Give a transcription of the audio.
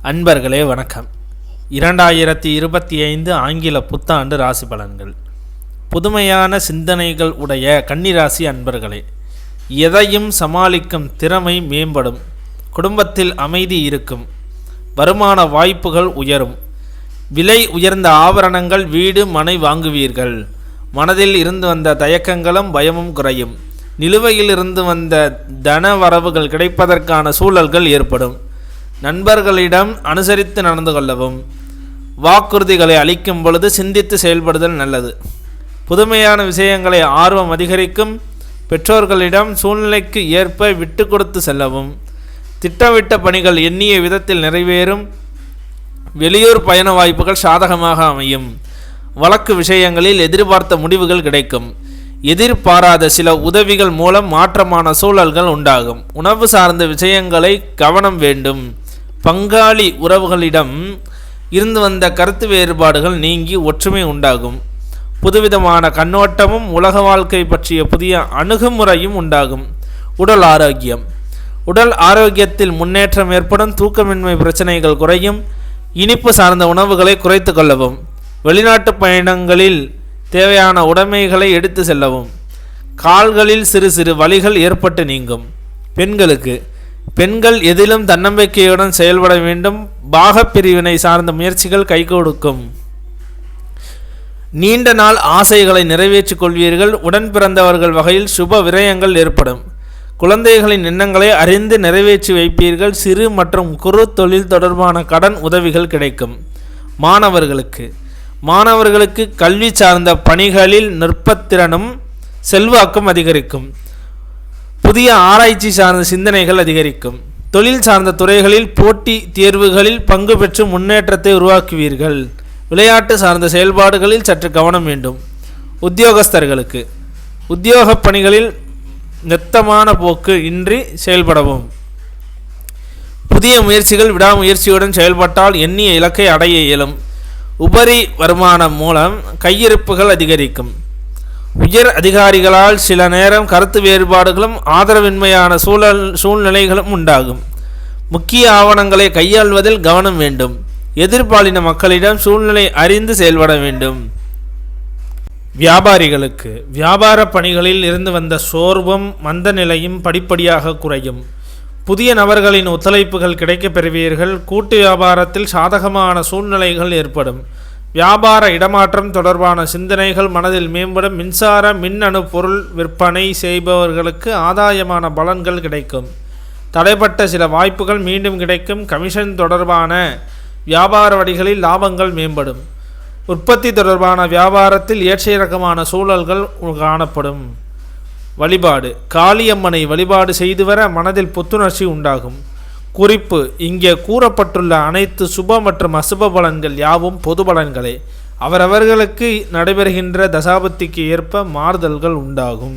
அன்பர்களே வணக்கம். 2025 ஆங்கில புத்தாண்டு ராசி பலன்கள். புதுமையான சிந்தனைகள் உடைய கன்னிராசி அன்பர்களே, எதையும் சமாளிக்கும் திறமை மேம்படும். குடும்பத்தில் அமைதி இருக்கும். வருமான வாய்ப்புகள் உயரும். விலை உயர்ந்த ஆபரணங்கள், வீடு, மனை வாங்குவீர்கள். மனதில் இருந்து வந்த தயக்கங்களும் பயமும் குறையும். நிலுவையில் இருந்து வந்த தன வரவுகள் கிடைப்பதற்கான சூழல்கள் ஏற்படும். நண்பர்களிடம் அனுசரித்து நடந்து கொள்ளவும். வாக்குறுதிகளை அளிக்கும் பொழுது சிந்தித்து செயல்படுதல் நல்லது. புதுமையான விஷயங்களை ஆர்வம் அதிகரிக்கும். பெற்றோர்களிடம் சூழ்நிலைக்கு ஏற்ப விட்டு கொடுத்து செல்லவும். திட்டமிட்ட பணிகள் எண்ணிய விதத்தில் நிறைவேறும். வெளியூர் பயண வாய்ப்புகள் சாதகமாக அமையும். வழக்கு விஷயங்களில் எதிர்பார்த்த முடிவுகள் கிடைக்கும். எதிர்பாராத சில உதவிகள் மூலம் மாற்றமான சூழல்கள் உண்டாகும். உணவு சார்ந்த விஷயங்களை கவனம் வேண்டும். பங்காளி உறவுகளிடம் இருந்து வந்த கருத்து வேறுபாடுகள் நீங்கி ஒற்றுமை உண்டாகும். புதுவிதமான கண்ணோட்டமும் உலக வாழ்க்கை பற்றிய புதிய அணுகுமுறையும் உண்டாகும். உடல் ஆரோக்கியத்தில் முன்னேற்றம் ஏற்படும். தூக்கமின்மை பிரச்சனைகள் குறையும். இனிப்பு சார்ந்த உணவுகளை குறைத்து கொள்ளவும். வெளிநாட்டு பயணங்களில் தேவையான உடைமைகளை எடுத்து செல்லவும். கால்களில் சிறு சிறு வலிகள் ஏற்பட்டு நீங்கும். பெண்கள் எதிலும் தன்னம்பிக்கையுடன் செயல்பட வேண்டும். பாகப்பிரிவினை சார்ந்த முயற்சிகள் கைகொடுக்கும். நீண்ட நாள் ஆசைகளை நிறைவேற்றிக் கொள்வீர்கள். உடன் பிறந்தவர்கள் வகையில் சுப விரயங்கள் ஏற்படும். குழந்தைகளின் எண்ணங்களை அறிந்து நிறைவேற்றி வைப்பீர்கள். சிறு மற்றும் குறு தொழில் தொடர்பான கடன் உதவிகள் கிடைக்கும். மாணவர்களுக்கு கல்வி சார்ந்த பணிகளில் நுட்பத்திறனும் செல்வாக்கும் அதிகரிக்கும். புதிய ஆராய்ச்சி சார்ந்த சிந்தனைகள் அதிகரிக்கும். தொழில் சார்ந்த துறைகளில் போட்டி தேர்வுகளில் பங்கு பெற்று முன்னேற்றத்தை உருவாக்குவீர்கள். விளையாட்டு சார்ந்த செயல்பாடுகளில் சற்று கவனம் வேண்டும். உத்தியோகஸ்தர்களுக்கு உத்தியோக பணிகளில் நிறுத்தமான போக்கு இன்றி செயல்படவும். புதிய முயற்சிகள் விடாமுயற்சியுடன் செயல்பட்டால் எண்ணிய இலக்கை அடைய இயலும். உபரி வருமானம் மூலம் கையிருப்புகள் அதிகரிக்கும். உயர் அதிகாரிகளால் சில நேரம் கருத்து வேறுபாடுகளும் ஆதரவின்மையான சூழ்நிலைகளும் உண்டாகும். முக்கிய ஆவணங்களை கையாள்வதில் கவனம் வேண்டும். எதிர்பாலின மக்களிடம் சூழ்நிலை அறிந்து செயல்பட வேண்டும். வியாபாரிகளுக்கு வியாபார பணிகளில் இருந்து வந்த சோர்வும் மந்த நிலையும் படிப்படியாக குறையும். புதிய நபர்களின் ஒத்துழைப்புகள் கிடைக்கப் பெறுவீர்கள். கூட்டு வியாபாரத்தில் சாதகமான சூழ்நிலைகள் ஏற்படும். வியாபார இடமாற்றம் தொடர்பான சிந்தனைகள் மனதில் மேம்படும். மின்சார மின்னணு பொருள் விற்பனை செய்பவர்களுக்கு ஆதாயமான பலன்கள் கிடைக்கும். தடைப்பட்ட சில வாய்ப்புகள் மீண்டும் கிடைக்கும். கமிஷன் தொடர்பான வியாபார வழிகளில் லாபங்கள் மேம்படும். உற்பத்தி தொடர்பான வியாபாரத்தில் ஏற்ற இறக்கமான சூழல்கள் காணப்படும். வழிபாடு. காளியம்மனை வழிபாடு செய்து வர மனதில் புத்துணர்ச்சி உண்டாகும். குறிப்பு: இங்கே கூறப்பட்டுள்ள அனைத்து சுப மற்றும் அசுப பலன்கள் யாவும் பொது பலன்களே. அவரவர்களுக்கு நடைபெறுகின்ற தசாபத்திக்கு ஏற்ப மாறுதல்கள் உண்டாகும்.